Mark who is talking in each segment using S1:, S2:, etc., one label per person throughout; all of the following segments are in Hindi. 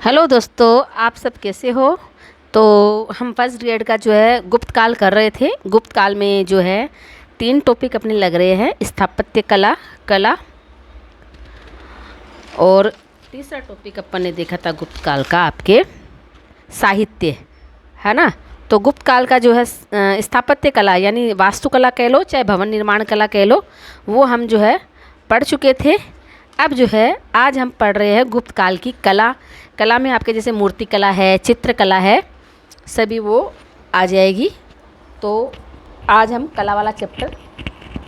S1: हेलो दोस्तों, आप सब कैसे हो। तो हम फर्स्ट ग्रेड का जो है गुप्त काल कर रहे थे। गुप्त काल में जो है 3 टॉपिक अपने लग रहे हैं, स्थापत्य कला, कला और तीसरा टॉपिक अपन ने देखा था गुप्त काल का आपके साहित्य, है ना। तो गुप्त काल का जो है स्थापत्य कला यानी वास्तुकला कह लो चाहे भवन निर्माण कला कह लो, वो हम जो है पढ़ चुके थे। अब जो है आज हम पढ़ रहे हैं गुप्त काल की कला। कला में आपके जैसे मूर्ति कला है, चित्रकला है, सभी वो आ जाएगी। तो आज हम कला वाला चैप्टर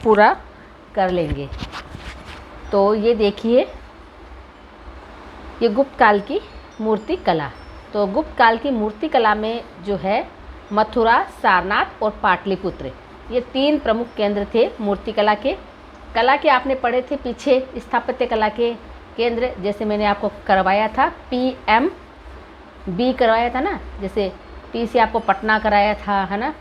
S1: पूरा कर लेंगे। तो ये देखिए, ये गुप्त काल की मूर्ति कला। तो गुप्त काल की मूर्ति कला में जो है मथुरा, सारनाथ और पाटलिपुत्र, ये 3 प्रमुख केंद्र थे मूर्ति कला के। कला के आपने पढ़े थे पीछे स्थापत्य कला के केंद्र, जैसे मैंने आपको करवाया था PMB करवाया था ना। जैसे P से आपको पटना कराया था, है ना,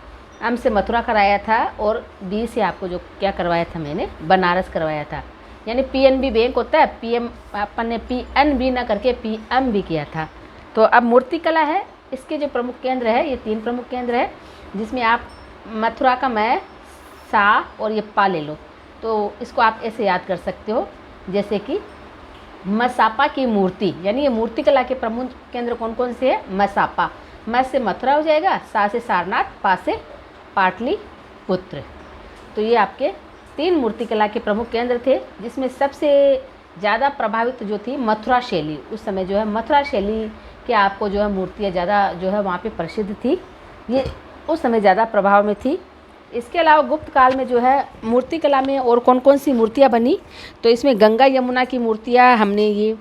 S1: M से मथुरा कराया था और B से आपको जो क्या करवाया था मैंने, बनारस करवाया था। यानी PNB बैंक होता है, PM अपन ने PNB ना करके PMB किया था। तो अब मूर्ति कला है, इसके जो प्रमुख केंद्र है, ये 3 प्रमुख केंद्र है, जिसमें आप मथुरा का मैं सा और ये पा ले लो। तो इसको आप ऐसे याद कर सकते हो, जैसे कि मसापा की मूर्ति, यानी ये मूर्ति कला के प्रमुख केंद्र कौन कौन से है। मसापा, म से मथुरा हो जाएगा, सा से सारनाथ, पा से पाटलिपुत्र। तो ये आपके 3 मूर्ति कला के प्रमुख केंद्र थे, जिसमें सबसे ज़्यादा प्रभावित जो थी मथुरा शैली। उस समय जो है मथुरा शैली के आपको जो है मूर्तियाँ ज़्यादा जो है वहाँ पे प्रसिद्ध थी, ये उस समय ज़्यादा प्रभाव में थी। इसके अलावा गुप्त काल में जो है मूर्ति कला में और कौन कौन सी मूर्तियाँ बनी, तो इसमें गंगा यमुना की मूर्तियाँ हमने ये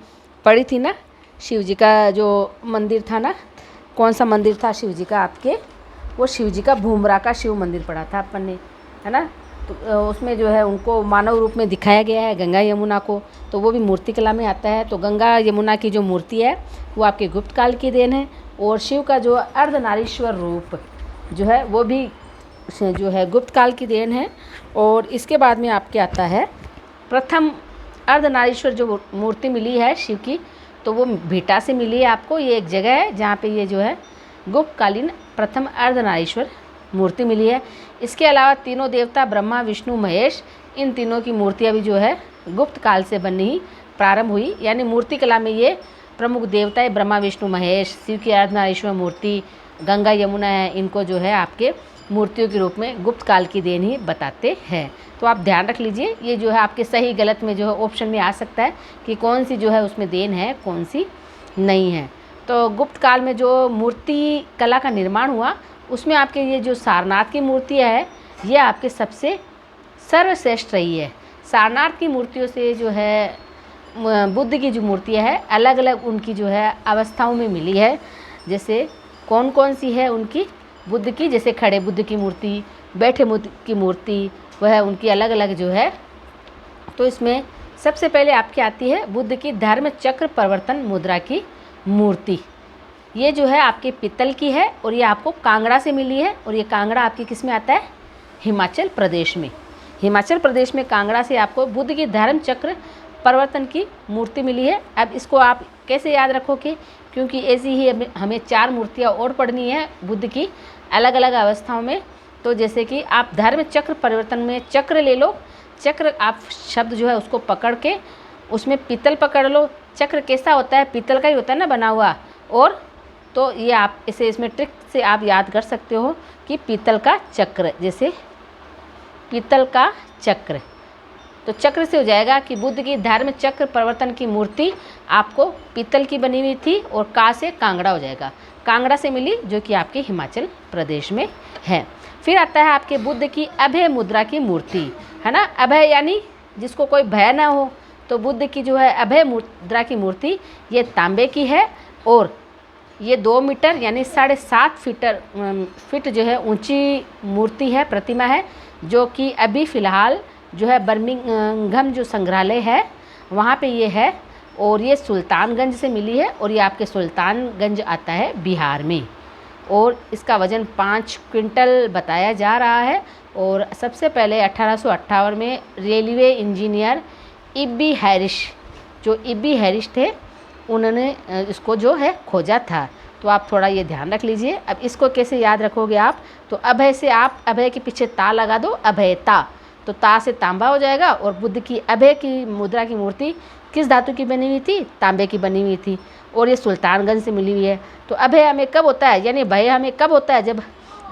S1: पढ़ी थी ना। शिव जी का जो मंदिर था ना, कौन सा मंदिर था शिव जी का आपके, वो शिव जी का भूमरा का शिव मंदिर पढ़ा था अपन ने, है ना। तो उसमें जो है उनको मानव रूप में दिखाया गया है, गंगा यमुना को, तो वो भी मूर्ति कला में आता है। तो गंगा यमुना की जो मूर्ति है वो आपके गुप्त काल की देन है। और शिव का जो अर्धनारीश्वर रूप जो है वो भी जो है गुप्त काल की देन है। और इसके बाद में आपके आता है प्रथम अर्धनारीश्वर जो मूर्ति मिली है शिव की, तो वो भीटा से मिली है आपको। ये एक जगह है जहाँ पे ये जो है गुप्तकालीन प्रथम अर्धनारीश्वर मूर्ति मिली है। इसके अलावा तीनों देवता ब्रह्मा, विष्णु, महेश, इन तीनों की मूर्तियाँ भी जो है गुप्त काल से बननी ही प्रारंभ हुई। यानी मूर्ति कला में ये प्रमुख देवता ब्रह्मा, विष्णु, महेश, शिव की अर्धनारीश्वर मूर्ति, गंगा यमुना है, इनको जो है आपके मूर्तियों के रूप में गुप्त काल की देन ही बताते हैं। तो आप ध्यान रख लीजिए, ये जो है आपके सही गलत में जो है ऑप्शन में आ सकता है कि कौन सी जो है उसमें देन है, कौन सी नहीं है। तो गुप्त काल में जो मूर्ति कला का निर्माण हुआ, उसमें आपके ये जो सारनाथ की मूर्तियाँ है, ये आपके सबसे सर्वश्रेष्ठ रही है। सारनाथ की मूर्तियों से जो है बुद्ध की जो मूर्तियाँ है, अलग अलग उनकी जो है अवस्थाओं में मिली है। जैसे कौन कौन सी है उनकी, बुद्ध की, जैसे खड़े बुद्ध की मूर्ति, बैठे बुद्ध की मूर्ति, वह उनकी अलग अलग जो है। तो इसमें सबसे पहले आपकी आती है बुद्ध की धर्म चक्र परिवर्तन मुद्रा की मूर्ति। ये जो है आपके पीतल की है और ये आपको कांगड़ा से मिली है। और ये कांगड़ा आपकी किस में आता है, हिमाचल प्रदेश में। हिमाचल प्रदेश में कांगड़ा से आपको बुद्ध की धर्म चक्र परिवर्तन की मूर्ति मिली है। अब इसको आप कैसे याद रखोगे, क्योंकि ऐसी ही हमें 4 मूर्तियाँ और पढ़नी है बुद्ध की अलग अलग अवस्थाओं में। तो जैसे कि आप धर्म चक्र परिवर्तन में चक्र ले लो, चक्र आप शब्द जो है उसको पकड़ के उसमें पीतल पकड़ लो। चक्र कैसा होता है, पीतल का ही होता है ना बना हुआ। और तो ये आप इसे इसमें ट्रिक से आप याद कर सकते हो कि पीतल का चक्र, जैसे पीतल का चक्र, तो चक्र से हो जाएगा कि बुद्ध की धर्म चक्र परिवर्तन की मूर्ति आपको पीतल की बनी हुई थी। और का से कांगड़ा हो जाएगा, कांगड़ा से मिली, जो कि आपके हिमाचल प्रदेश में है। फिर आता है आपके बुद्ध की अभय मुद्रा की मूर्ति, है ना। अभय यानी जिसको कोई भय ना हो, तो बुद्ध की जो है अभय मुद्रा की मूर्ति ये तांबे की है। और ये 2 मीटर यानी 7.5 फीट जो है ऊंची मूर्ति है, प्रतिमा है, जो कि अभी फ़िलहाल जो है बर्मिंघम जो संग्रहालय है वहाँ पे ये है। और ये सुल्तानगंज से मिली है और ये आपके सुल्तानगंज आता है बिहार में। और इसका वज़न 5 क्विंटल बताया जा रहा है। और सबसे पहले 1858 में रेलवे इंजीनियर इब्बी हैरिश, जो इब्बी हैरिश थे, उन्होंने इसको जो है खोजा था। तो आप थोड़ा ये ध्यान रख लीजिए। अब इसको कैसे याद रखोगे आप, तो अभय से आप अभय के पीछे ता लगा दो, अभयता, तो ता से तांबा हो जाएगा। और बुद्ध की अभय की मुद्रा की मूर्ति किस धातु की बनी हुई थी, तांबे की बनी हुई थी, और ये सुल्तानगंज से मिली हुई है। तो अभय हमें कब होता है, यानी भय हमें कब होता है, जब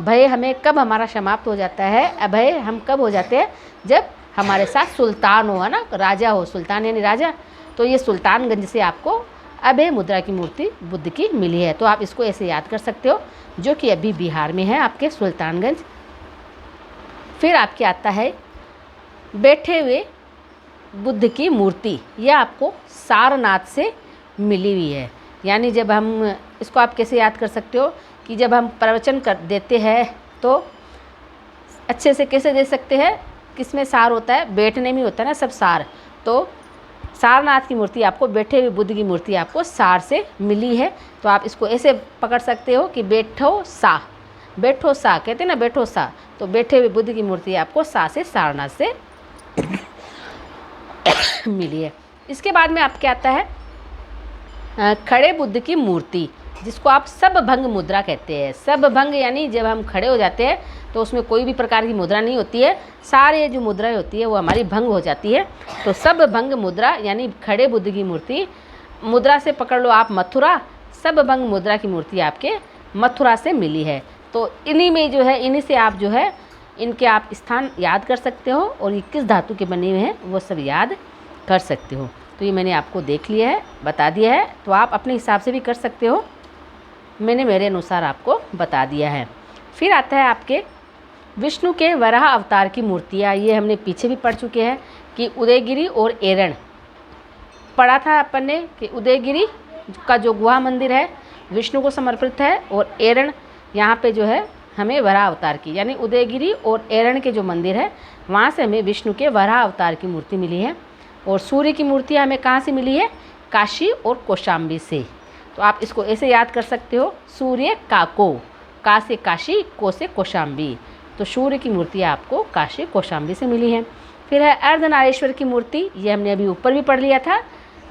S1: भय हमें कब हमारा समाप्त हो जाता है, अभय हम कब हो जाते हैं, जब हमारे साथ सुल्तान हो, है ना, राजा हो, सुल्तान यानी राजा। तो ये सुल्तानगंज से आपको अभय मुद्रा की मूर्ति बुद्ध की मिली है। तो आप इसको ऐसे याद कर सकते हो, जो कि अभी बिहार में है आपके सुल्तानगंज। फिर आपके आता है बैठे हुए बुद्ध की मूर्ति, यह आपको सारनाथ से मिली हुई है। यानी जब हम इसको आप कैसे याद कर सकते हो कि जब हम प्रवचन कर देते हैं तो अच्छे से कैसे दे सकते हैं, किसमें सार होता है, बैठने में होता है ना सब सार। तो सारनाथ की मूर्ति आपको, बैठे हुए बुद्ध की मूर्ति आपको सार से मिली है। तो आप इसको ऐसे पकड़ सकते हो कि बैठो सा, बैठो सा कहते हैं ना, बैठो सा। तो बैठे हुए बुद्ध की मूर्ति आपको सा से, सारनाथ से मिली है। इसके बाद में आपके आता है खड़े बुद्ध की मूर्ति, जिसको आप सब भंग मुद्रा कहते हैं। सब भंग यानी जब हम खड़े हो जाते हैं तो उसमें कोई भी प्रकार की मुद्रा नहीं होती है, सारे जो मुद्राएं होती है वो हमारी भंग हो जाती है। तो सब भंग मुद्रा यानी खड़े बुद्ध की मूर्ति, मुद्रा से पकड़ लो आप मथुरा, सब भंग मुद्रा की मूर्ति आपके मथुरा से मिली है। तो इन्हीं में जो है, इन्हीं से आप जो है इनके आप स्थान याद कर सकते हो, और ये किस धातु के बने हुए हैं वो सब याद कर सकते हो। तो ये मैंने आपको देख लिया है, बता दिया है। तो आप अपने हिसाब से भी कर सकते हो, मैंने मेरे अनुसार आपको बता दिया है। फिर आता है आपके विष्णु के वराह अवतार की मूर्तियाँ। ये हमने पीछे भी पढ़ चुके हैं कि उदयगिरी और एरण पढ़ा था अपन ने, कि उदयगिरी का जो गुहा मंदिर है विष्णु को समर्पित है, और एरण यहाँ पे जो है हमें वराह अवतार की, यानी उदयगिरी और एरण के जो मंदिर है वहाँ से हमें विष्णु के वराह अवतार की मूर्ति मिली है। और सूर्य की मूर्तियाँ हमें कहाँ से मिली है, काशी और कौशाम्बी से। तो आप इसको ऐसे याद कर सकते हो, सूर्य काको, का से काशी, को से कौशाम्बी। तो सूर्य की मूर्ति आपको काशी कौशाम्बी से मिली है। फिर है अर्धनारीश्वर की मूर्ति, ये हमने अभी ऊपर भी पढ़ लिया था,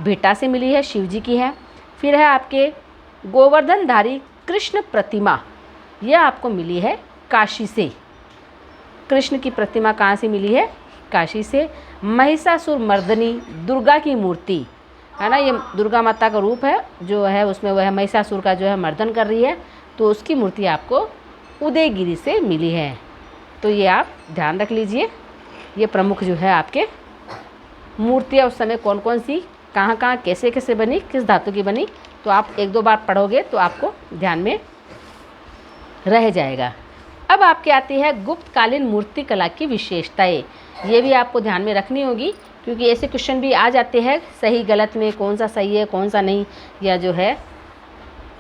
S1: भेटा से मिली है, शिव जी की है। फिर है आपके गोवर्धनधारी कृष्ण प्रतिमा, यह आपको मिली है काशी से। कृष्ण की प्रतिमा कहाँ से मिली है, काशी से। महिषासुर मर्दनी दुर्गा की मूर्ति है ना, ये दुर्गा माता का रूप है जो है, उसमें वह महिषासुर का जो है मर्दन कर रही है। तो उसकी मूर्ति आपको उदयगिरी से मिली है। तो ये आप ध्यान रख लीजिए, ये प्रमुख जो है आपके मूर्तियाँ उस समय कौन कौन सी, कहाँ कहाँ, कैसे कैसे बनी, किस धातु की बनी। तो आप एक दो बार पढ़ोगे तो आपको ध्यान में रह जाएगा। अब आपके आती है गुप्तकालीन मूर्ति कला की विशेषताएं। ये भी आपको ध्यान में रखनी होगी, क्योंकि ऐसे क्वेश्चन भी आ जाते हैं सही गलत में, कौन सा सही है कौन सा नहीं, या जो है।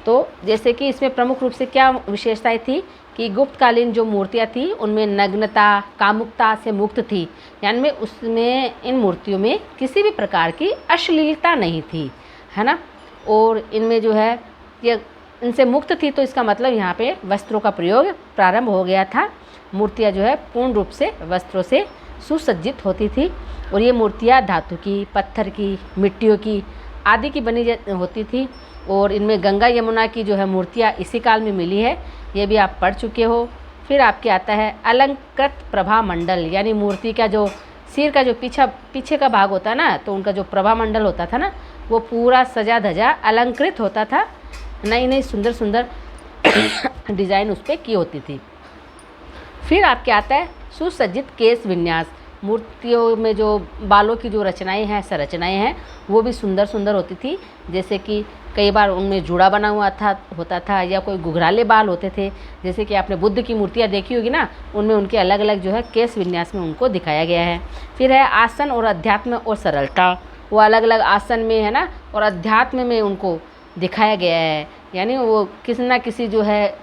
S1: तो जैसे कि इसमें प्रमुख रूप से क्या विशेषताएं थी कि गुप्तकालीन जो मूर्तियाँ थी उनमें नग्नता, कामुकता से मुक्त थी, यानी उसमें इन मूर्तियों में किसी भी प्रकार की अश्लीलता नहीं थी, है ना। और इनमें जो है ये इनसे मुक्त थी, तो इसका मतलब यहाँ पे वस्त्रों का प्रयोग प्रारंभ हो गया था। मूर्तियाँ जो है पूर्ण रूप से वस्त्रों से सुसज्जित होती थी, और ये मूर्तियाँ धातु की, पत्थर की, मिट्टियों की आदि की बनी होती थी। और इनमें गंगा यमुना की जो है मूर्तियाँ इसी काल में मिली है, ये भी आप पढ़ चुके हो। फिर आपके आता है अलंकृत प्रभा मंडल, यानी मूर्ति का जो सिर का जो पीछे का भाग होता है ना, तो उनका जो प्रभा मंडल होता था ना, वो पूरा सजा धजा अलंकृत होता था, नई नई सुंदर सुंदर डिज़ाइन उस पर की होती थी। फिर आपके आता है सुसज्जित केश विन्यास, मूर्तियों में जो बालों की जो रचनाएं हैं, संरचनाएं हैं, वो भी सुंदर सुंदर होती थी। जैसे कि कई बार उनमें जूड़ा बना हुआ होता था, या कोई घुघराले बाल होते थे। जैसे कि आपने बुद्ध की मूर्तियाँ देखी होगी ना, उनमें उनके अलग अलग जो है केश विन्यास में उनको दिखाया गया है। फिर है आसन और अध्यात्म और सरलता, वो अलग अलग आसन में है ना, और अध्यात्म में उनको दिखाया गया है, यानी वो किसी ना किसी जो है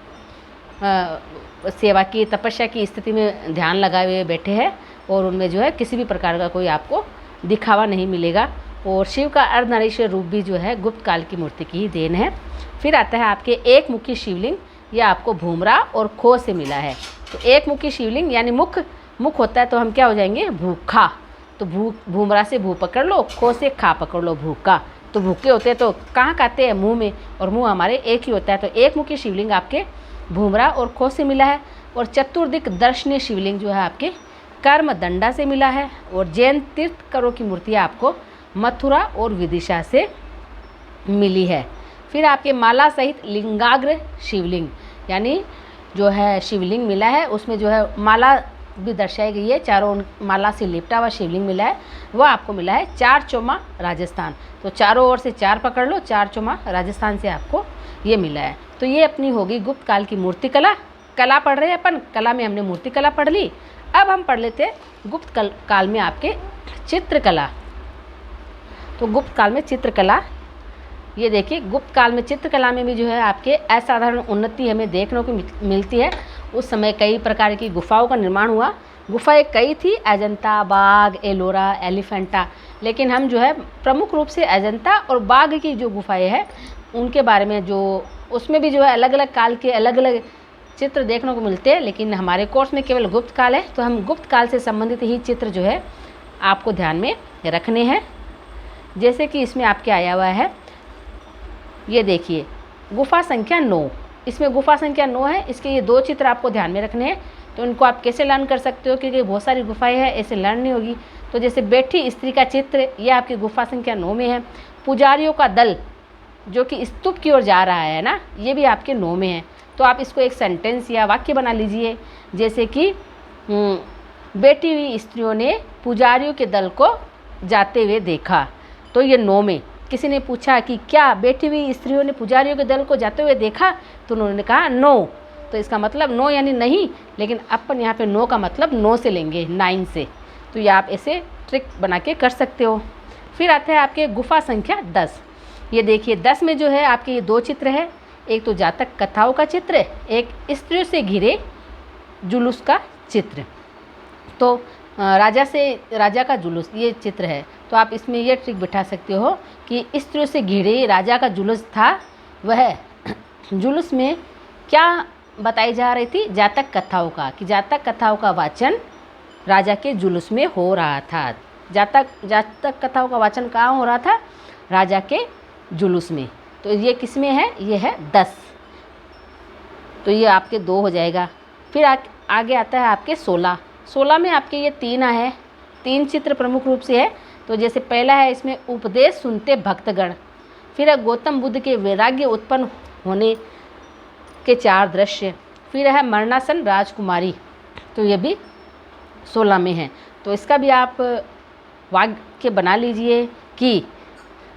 S1: सेवा की, तपस्या की स्थिति में ध्यान लगाए हुए बैठे हैं, और उनमें जो है किसी भी प्रकार का कोई आपको दिखावा नहीं मिलेगा। और शिव का अर्धनारीश्वर रूप भी जो है गुप्त काल की मूर्ति की ही देन है। फिर आता है आपके एक मुखी शिवलिंग, यह आपको भूमरा और खो से मिला है। तो एक मुखी शिवलिंग यानी मुख होता है, तो हम क्या हो जाएंगे, भूखा। तो भूमरा से भू पकड़ लो, खो से खा पकड़ लो, भूखा। तो भूखे होते हैं तो कहाँ खाते हैं, मुंह में, और मुंह हमारे एक ही होता है। तो एक मुखी शिवलिंग आपके भूमरा और खो से मिला है, और चतुर्दिक दर्शनीय शिवलिंग जो है आपके कर्मदंडा से मिला है, और जैन तीर्थकरों की मूर्तियाँ आपको मथुरा और विदिशा से मिली है। फिर आपके माला सहित लिंगाग्र शिवलिंग, यानी जो है शिवलिंग मिला है उसमें जो है माला भी दर्शाई गई है, चारों माला से लिपटा हुआ शिवलिंग मिला है, वो आपको मिला है चारचौमा राजस्थान। तो चारों ओर से 4 पकड़ लो, चारचौमा राजस्थान से आपको ये मिला है। तो ये अपनी होगी गुप्त काल की मूर्ति कला। कला पढ़ रहे हैं अपन, कला में हमने मूर्ति कला पढ़ ली। अब हम पढ़ लेते हैं गुप्त काल में आपके चित्रकला। तो गुप्त काल में चित्रकला, ये देखिए गुप्त काल में चित्रकला में भी जो है आपके असाधारण उन्नति हमें देखने को मिलती है। उस समय कई प्रकार की गुफाओं का निर्माण हुआ। गुफाएं कई थी, अजंता, बाघ, एलोरा, एलिफेंटा, लेकिन हम जो है प्रमुख रूप से अजंता और बाघ की जो गुफाएं हैं उनके बारे में, जो उसमें भी जो है अलग अलग काल के अलग अलग चित्र देखने को मिलते हैं, लेकिन हमारे कोर्स में केवल गुप्त काल है, तो हम गुप्त काल से संबंधित ही चित्र जो है आपको ध्यान में रखने हैं। जैसे कि इसमें आपके आया हुआ है, ये देखिए गुफा संख्या 9, इसमें गुफा संख्या 9 है। इसके ये 2 चित्र आपको ध्यान में रखने हैं। तो इनको आप कैसे लर्न कर सकते हो, क्योंकि बहुत सारी गुफाएं हैं, ऐसे लर्न नहीं होगी। तो जैसे बैठी स्त्री का चित्र, ये आपकी गुफा संख्या 9 में है। पुजारियों का दल जो कि स्तूप की ओर जा रहा है ना, ये भी आपके 9 में है। तो आप इसको एक सेंटेंस या वाक्य बना लीजिए, जैसे कि बैठी हुई स्त्रियों ने पुजारियों के दल को जाते हुए देखा। तो ये 9 में। किसी ने पूछा कि क्या बैठी हुई स्त्रियों ने पुजारियों के दल को जाते हुए देखा, तो उन्होंने कहा नो। तो इसका मतलब नो यानी नहीं, लेकिन अपन यहाँ पे नो का मतलब 9 से लेंगे, 9 से। तो ये आप ऐसे ट्रिक बना के कर सकते हो। फिर आता है आपके गुफा संख्या 10। ये देखिए 10 में जो है आपके ये 2 चित्र है, एक तो जातक कथाओं का चित्र, एक स्त्रियों से घिरे जुलूस का चित्र। तो राजा का जुलूस ये चित्र है। तो आप इसमें ये ट्रिक बिठा सकते हो कि स्त्रियों से घिरे राजा का जुलूस था, वह जुलूस में क्या बताई जा रही थी, जातक कथाओं का, कि जातक कथाओं का वाचन राजा के जुलूस में हो रहा था। जातक कथाओं का वाचन कहाँ हो रहा था, राजा के जुलूस में। तो ये किस में है, ये है 10। तो ये आपके 2 हो जाएगा। फिर आगे आता है आपके 16 में आपके ये 3 है, 3 चित्र प्रमुख रूप से है। तो जैसे पहला है इसमें उपदेश सुनते भक्तगण, फिर है गौतम बुद्ध के वैराग्य उत्पन्न होने के 4 दृश्य, फिर है मरणासन राजकुमारी। तो ये भी 16 में है। तो इसका भी आप वाक्य बना लीजिए कि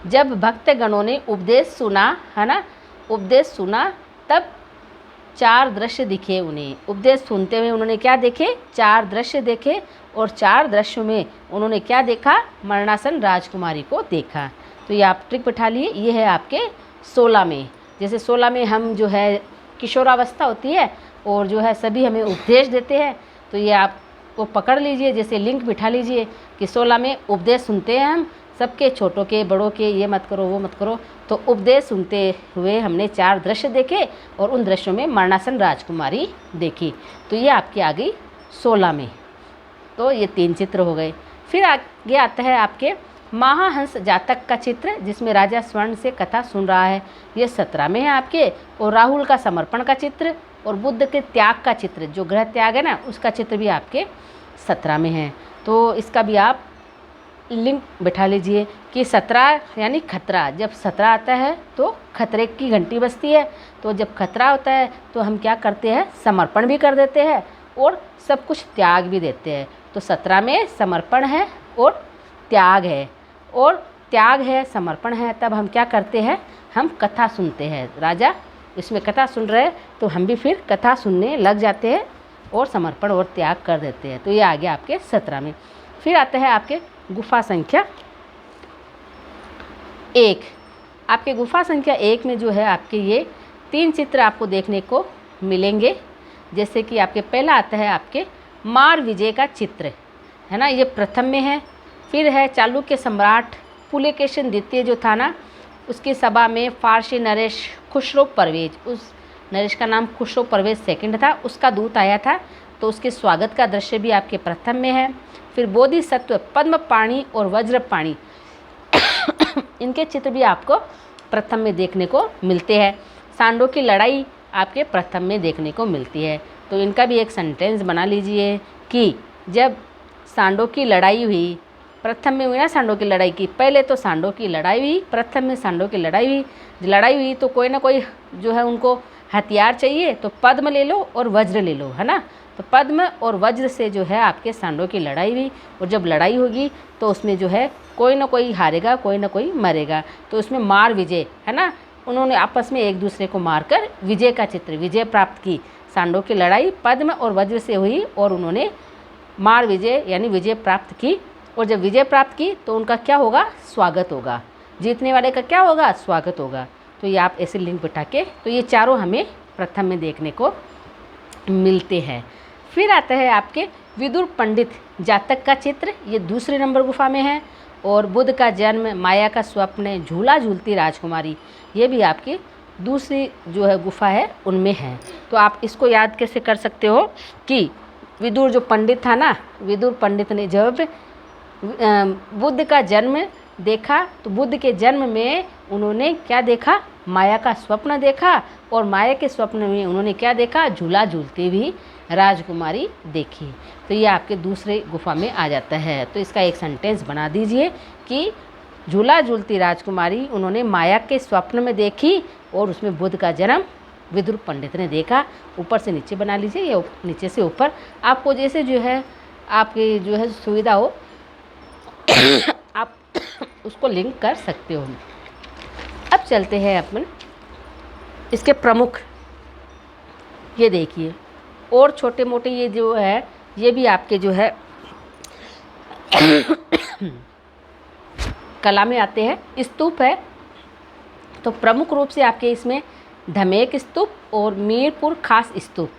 S1: जब भक्तगणों ने उपदेश सुना, है ना, उपदेश सुना, तब 4 दृश्य दिखे उन्हें। उपदेश सुनते हुए उन्होंने क्या देखे, 4 दृश्य देखे, और 4 दृश्यों में उन्होंने क्या देखा, मरणासन राजकुमारी को देखा। तो ये आप ट्रिक बिठा लिए। ये है आपके 16 में। जैसे 16 में हम जो है किशोरावस्था होती है और जो है सभी हमें उपदेश देते हैं, तो ये आप वो पकड़ लीजिए, जैसे लिंक बिठा लीजिए कि 16 में उपदेश सुनते हैं हम सबके, छोटों के बड़ों के, ये मत करो वो मत करो। तो उपदेश सुनते हुए हमने 4 दृश्य देखे और उन दृश्यों में मरणासन राजकुमारी देखी। तो ये आपकी आ गई 16 में। तो ये 3 चित्र हो गए। फिर आगे आता है आपके महाहंस जातक का चित्र, जिसमें राजा स्वर्ण से कथा सुन रहा है, ये 17 में है आपके। और राहुल का समर्पण का चित्र और बुद्ध के त्याग का चित्र, जो गृह त्याग है ना, उसका चित्र भी आपके 17 में है। तो इसका भी आप लिंक बैठा लीजिए कि 17 यानी खतरा। जब 17 आता है तो खतरे की घंटी बजती है। तो जब खतरा होता है तो हम क्या करते हैं, समर्पण भी कर देते हैं और सब कुछ त्याग भी देते हैं। तो 17 में समर्पण है और त्याग है, और त्याग है, समर्पण है, तब हम क्या करते हैं, हम कथा सुनते हैं। राजा इसमें कथा सुन रहे हैं तो हम भी फिर कथा सुनने लग जाते हैं और समर्पण और त्याग कर देते हैं। तो ये आ गया आपके 17 में। फिर आता है आपके गुफा संख्या 1। आपके गुफा संख्या 1 में जो है आपके ये 3 चित्र आपको देखने को मिलेंगे। जैसे कि आपके पहला आता है आपके मार विजय का चित्र, है ना, ये प्रथम में है। फिर है चालुक्य सम्राट पुलकेशिन द्वितीय जो था ना, उसकी सभा में फारसी नरेश खुसरो परवेज, उस नरेश का नाम खुसरो परवेज सेकंड था, उसका दूत आया था, तो उसके स्वागत का दृश्य भी आपके प्रथम में है। फिर बोधिसत्व पद्मपाणि और वज्रपाणि इनके चित्र भी आपको प्रथम में देखने को मिलते हैं। सांडों की लड़ाई आपके प्रथम में देखने को मिलती है। तो इनका भी एक सेंटेंस बना लीजिए कि जब सांडों की लड़ाई हुई, प्रथम में हुई ना सांडों की लड़ाई की, पहले तो सांडों की लड़ाई हुई, प्रथम में सांडों की लड़ाई हुई तो कोई ना कोई जो है उनको हथियार चाहिए, तो पद्म ले लो और वज्र ले लो, है ना। तो पद्म और वज्र से जो है आपके सांडों की लड़ाई हुई, और जब लड़ाई होगी तो उसमें जो है कोई ना कोई हारेगा, कोई ना कोई मरेगा। तो उसमें मार विजय, है ना, उन्होंने आपस में एक दूसरे को मारकर विजय का चित्र, विजय प्राप्त की। सांडों की लड़ाई पद्म और वज्र से हुई और उन्होंने मार विजय यानी विजय प्राप्त की। और जब विजय प्राप्त की तो उनका क्या होगा, स्वागत होगा। जीतने वाले का क्या होगा, स्वागत होगा। तो ये आप ऐसे लिंक बिठा के, तो ये चारों हमें प्रथम में देखने को मिलते हैं। फिर आता है आपके विदुर पंडित जातक का चित्र, ये दूसरे नंबर गुफा में है। और बुद्ध का जन्म, माया का स्वप्न, झूला झूलती राजकुमारी, ये भी आपकी दूसरी जो है गुफा है उनमें है। तो आप इसको याद कैसे कर सकते हो कि विदुर जो पंडित था ना, विदुर पंडित ने जब बुद्ध का जन्म देखा तो बुद्ध के जन्म में उन्होंने क्या देखा, माया का स्वप्न देखा। और माया के स्वप्न में उन्होंने क्या देखा, झूला झूलती हुई राजकुमारी देखी। तो ये आपके दूसरे गुफा में आ जाता है। तो इसका एक सेंटेंस बना दीजिए कि झूला झूलती राजकुमारी उन्होंने माया के स्वप्न में देखी और उसमें बुद्ध का जन्म विदुर पंडित ने देखा। ऊपर से नीचे बना लीजिए या नीचे से ऊपर, आपको जैसे जो है आपकी जो है सुविधा हो आप उसको लिंक कर सकते हो। अब चलते हैं अपन इसके प्रमुख, ये देखिए, और छोटे मोटे ये जो है ये भी आपके जो है कला में आते हैं। स्तूप है तो प्रमुख रूप से आपके इसमें धमेक स्तूप और मीरपुर खास स्तूप,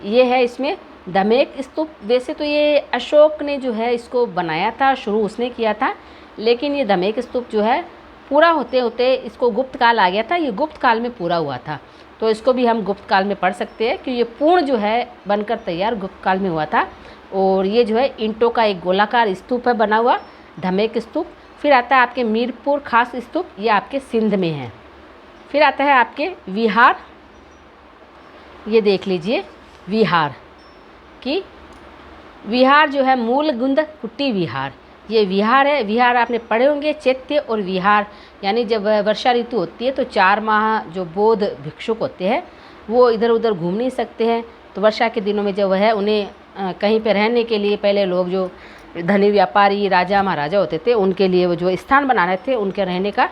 S1: ये है इसमें धमेक स्तूप। वैसे तो ये अशोक ने जो है इसको बनाया था, शुरू उसने किया था, लेकिन ये धमेक स्तूप जो है पूरा होते होते इसको गुप्त काल आ गया था, ये गुप्त काल में पूरा हुआ था। तो इसको भी हम गुप्त काल में पढ़ सकते हैं कि ये पूर्ण जो है बनकर तैयार गुप्त काल में हुआ था। और ये जो है ईंटों का एक गोलाकार स्तूप है बना हुआ, धमेक स्तूप। फिर आता है आपके मीरपुर खास स्तूप, ये आपके सिंध में है। फिर आता है आपके विहार, ये देख लीजिए विहार की, विहार जो है मूल गुंद कुटी विहार, ये विहार है। विहार आपने पढ़े होंगे, चैत्य और विहार, यानी जब वर्षा ऋतु होती है तो 4 माह जो बौद्ध भिक्षुक होते हैं वो इधर उधर घूम नहीं सकते हैं। तो वर्षा के दिनों में जो है उन्हें कहीं पे रहने के लिए, पहले लोग जो धनी व्यापारी राजा महाराजा होते थे उनके लिए वो जो स्थान बना रहे थे उनके रहने का,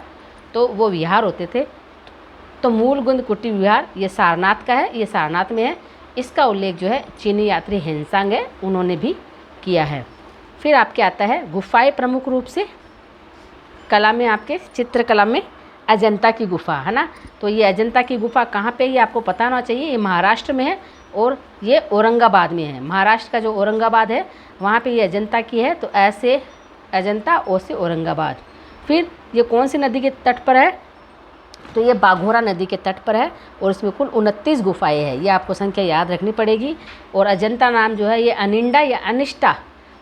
S1: तो वो विहार होते थे। तो मूल गुंद कुटी विहार ये सारनाथ का है, ये सारनाथ में है। इसका उल्लेख जो है चीनी यात्री हेनसांग है उन्होंने भी किया है। फिर आपके आता है गुफाएं, प्रमुख रूप से कला में आपके चित्रकला में अजंता की गुफा, है ना। तो ये अजंता की गुफा कहाँ पे, ये आपको पता होना चाहिए, ये महाराष्ट्र में है और ये औरंगाबाद में है। महाराष्ट्र का जो औरंगाबाद है वहाँ पे ये अजंता की है। तो ऐसे अजंता, ओ से औरंगाबाद। फिर ये कौन सी नदी के तट पर है, तो ये बाघोरा नदी के तट पर है और इसमें कुल 29 गुफाएं हैं, ये आपको संख्या याद रखनी पड़ेगी। और अजंता नाम जो है ये अनिंडा या अनिष्टा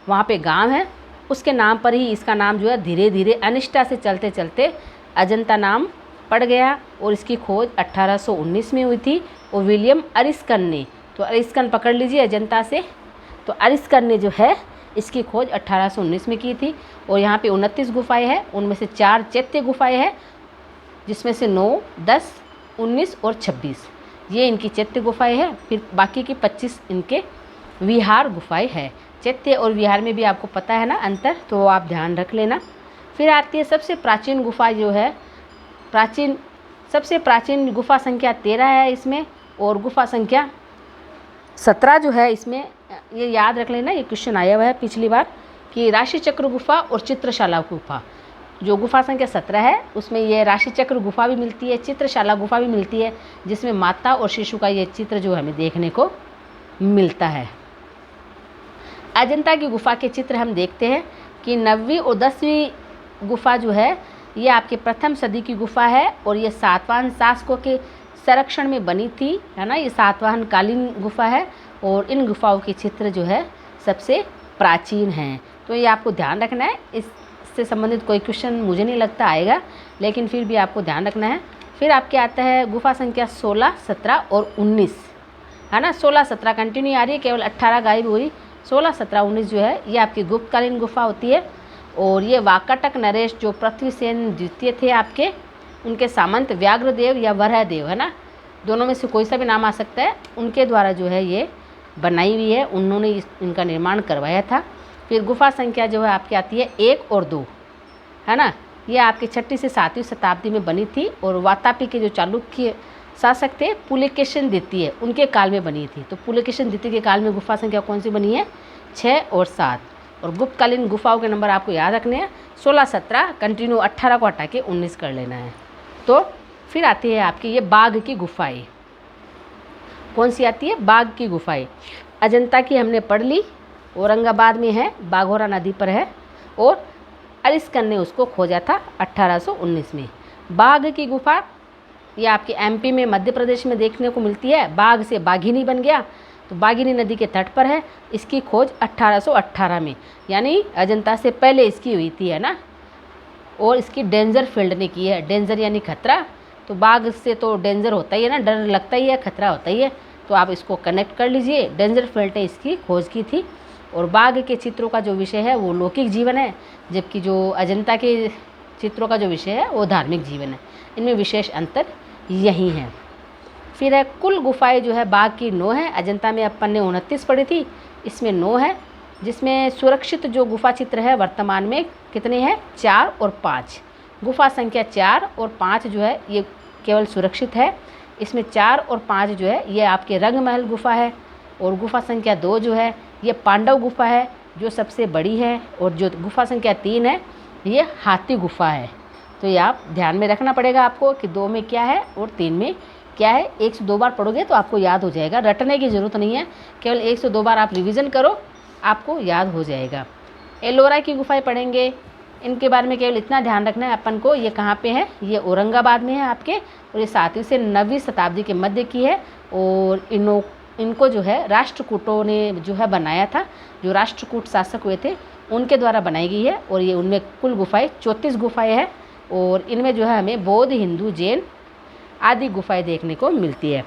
S1: वहाँ पे गांव है, उसके नाम पर ही इसका नाम जो है धीरे धीरे अनिष्टा से चलते चलते अजंता नाम पड़ गया। और इसकी खोज 1819 में हुई थी और विलियम अरिस्कन ने, तो अरिस्कन पकड़ लीजिए अजंता से, तो अरिस्कन ने जो है इसकी खोज 1819 में की थी। और यहाँ पे 29 गुफाएँ हैं, उनमें से 4 चैत्य गुफाएँ हैं, जिसमें से 9, 10, 19 और 26 ये इनकी चैत्य गुफाएँ हैं। फिर बाकी की 25 इनके विहार गुफाएँ हैं। चैत्य और विहार में भी आपको पता है ना अंतर, तो वो आप ध्यान रख लेना। फिर आती है सबसे प्राचीन गुफा जो है, सबसे प्राचीन गुफा संख्या 13 है इसमें, और गुफा संख्या 17 जो है इसमें, ये याद रख लेना, ये क्वेश्चन आया हुआ है पिछली बार कि राशि चक्र गुफा और चित्रशाला गुफा। जो गुफा संख्या 17 है उसमें ये राशि चक्र गुफा भी मिलती है, चित्रशाला गुफा भी मिलती है, जिसमें माता और शिशु का ये चित्र जो हमें देखने को मिलता है। अजंता की गुफा के चित्र हम देखते हैं कि 9वीं और 10वीं गुफा जो है ये आपके प्रथम सदी की गुफा है और ये सातवाहन शासकों के संरक्षण में बनी थी, है ना। ये सातवाहन कालीन गुफा है और इन गुफाओं के चित्र जो है सबसे प्राचीन हैं। तो ये आपको ध्यान रखना है, इस इससे संबंधित कोई क्वेश्चन मुझे नहीं लगता आएगा, लेकिन फिर भी आपको ध्यान रखना है। फिर आपके आता है गुफा संख्या 16, 17 और 19, है ना। 16, 17 कंटिन्यू आ रही है, केवल 18 गायब हुई। 16, 17, 19 जो है ये आपकी गुप्तकालीन गुफा होती है। और ये वाकाटक नरेश जो पृथ्वीसेन द्वितीय थे आपके, उनके सामंत व्याघ्रदेव या वराहदेव, है ना, दोनों में से कोई सा भी नाम आ सकता है, उनके द्वारा जो है ये बनाई हुई है, उन्होंने इनका निर्माण करवाया था। फिर गुफा संख्या जो है आपकी आती है 1 और 2, है ना। ये आपकी 6वीं से 7वीं शताब्दी में बनी थी और वातापी के जो चालुक्य शासक थे पुलकेशिन द्वितीय, उनके काल में बनी थी। तो पुलकेशिन द्वितीय के काल में गुफा संख्या कौन सी बनी है? 6 और 7। और गुप्तकालीन गुफाओं के नंबर आपको याद रखने हैं, 16, 17 कंटिन्यू, 18 को हटा के 19 कर लेना है। तो फिर आती है आपकी ये बाघ की गुफाएं। कौन सी आती है? बाघ की गुफाएं। अजंता की हमने पढ़ ली, औरंगाबाद में है, बाघोरा नदी पर है, और अरिस्कन ने उसको खोजा था 1819 में। बाघ की गुफा ये आपके एमपी में, मध्य प्रदेश में देखने को मिलती है। बाघ से बाघिनी बन गया, तो बाघिनी नदी के तट पर है। इसकी खोज 1818 में, यानी अजंता से पहले इसकी हुई थी, है ना। और इसकी डेंजर फील्ड ने की है। डेंजर यानी खतरा, तो बाघ से तो डेंजर होता ही है ना, डर लगता ही है, खतरा होता ही है, तो आप इसको कनेक्ट कर लीजिए। डेंजर फील्ड ने इसकी खोज की थी। और बाघ के चित्रों का जो विषय है वो लौकिक जीवन है, जबकि जो अजंता के चित्रों का जो विषय है वो धार्मिक जीवन है। इनमें विशेष अंतर यही है। फिर है कुल गुफाएं जो है बाघ की 9 है। अजंता में अपन ने 29 पढ़ी थी, इसमें 9 है, जिसमें सुरक्षित जो गुफा चित्र है वर्तमान में कितने हैं? 4 और 5। गुफा संख्या 4 और 5 जो है ये केवल सुरक्षित है। इसमें 4 और 5 जो है ये आपके रंगमहल गुफा है। और गुफा संख्या 2 जो है ये पांडव गुफा है, जो सबसे बड़ी है। और जो गुफा संख्या 3 है ये हाथी गुफा है। तो ये आप ध्यान में रखना पड़ेगा आपको कि 2 में क्या है और 3 में क्या है। 1 से 2 बार पढ़ोगे तो आपको याद हो जाएगा, रटने की ज़रूरत नहीं है, केवल 1 से 2 बार आप रिवीजन करो, आपको याद हो जाएगा। एलोरा की गुफाएं पढ़ेंगे, इनके बारे में केवल इतना ध्यान रखना है अपन को, ये कहाँ पे है? ये औरंगाबाद में है आपके, और ये 7वीं से 9वीं शताब्दी के मध्य की है। और इनको जो है राष्ट्रकूटों ने जो है बनाया था, जो राष्ट्रकूट शासक हुए थे उनके द्वारा बनाई गई है। और ये उनमें कुल गुफाएं 34 गुफाएं हैं, और इनमें जो है हमें बौद्ध, हिंदू, जैन आदि गुफाएं देखने को मिलती है।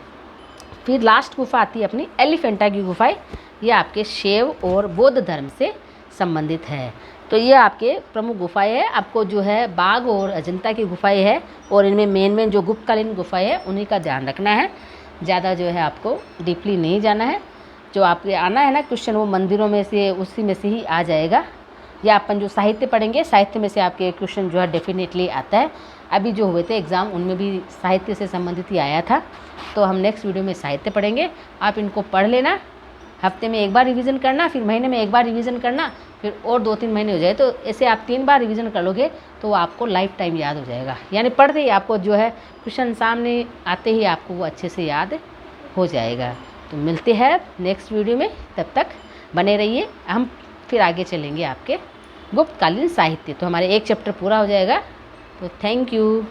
S1: फिर लास्ट गुफा आती है अपनी एलिफेंटा की गुफाएं। ये आपके शैव और बौद्ध धर्म से संबंधित है। तो ये आपके प्रमुख गुफाएं हैं। आपको जो है बाघ और अजंता की गुफाएं है, और इनमें मेन जो गुप्तकालीन गुफाएं हैं उन्हीं का ध्यान रखना है। ज़्यादा जो है आपको डीपली नहीं जाना है। जो आपके आना है ना क्वेश्चन, वो मंदिरों में से उसी में से ही आ जाएगा। या अपन जो साहित्य पढ़ेंगे, साहित्य में से आपके क्वेश्चन जो है डेफिनेटली आता है। अभी जो हुए थे एग्ज़ाम उनमें भी साहित्य से संबंधित ही आया था। तो हम नेक्स्ट वीडियो में साहित्य पढ़ेंगे। आप इनको पढ़ लेना, हफ्ते में 1 बार रिवीजन करना, फिर महीने में 1 बार रिवीजन करना, फिर और 2-3 महीने हो जाए तो ऐसे आप 3 बार रिवीजन कर लोगे तो आपको लाइफ टाइम याद हो जाएगा। यानी पढ़ते ही आपको जो है क्वेश्चन सामने आते ही आपको वो अच्छे से याद हो जाएगा। तो मिलते हैं नेक्स्ट वीडियो में, तब तक बने रहिए। हम फिर आगे चलेंगे आपके गुप्तकालीन साहित्य। तो हमारे 1 चैप्टर पूरा हो जाएगा। तो थैंक यू।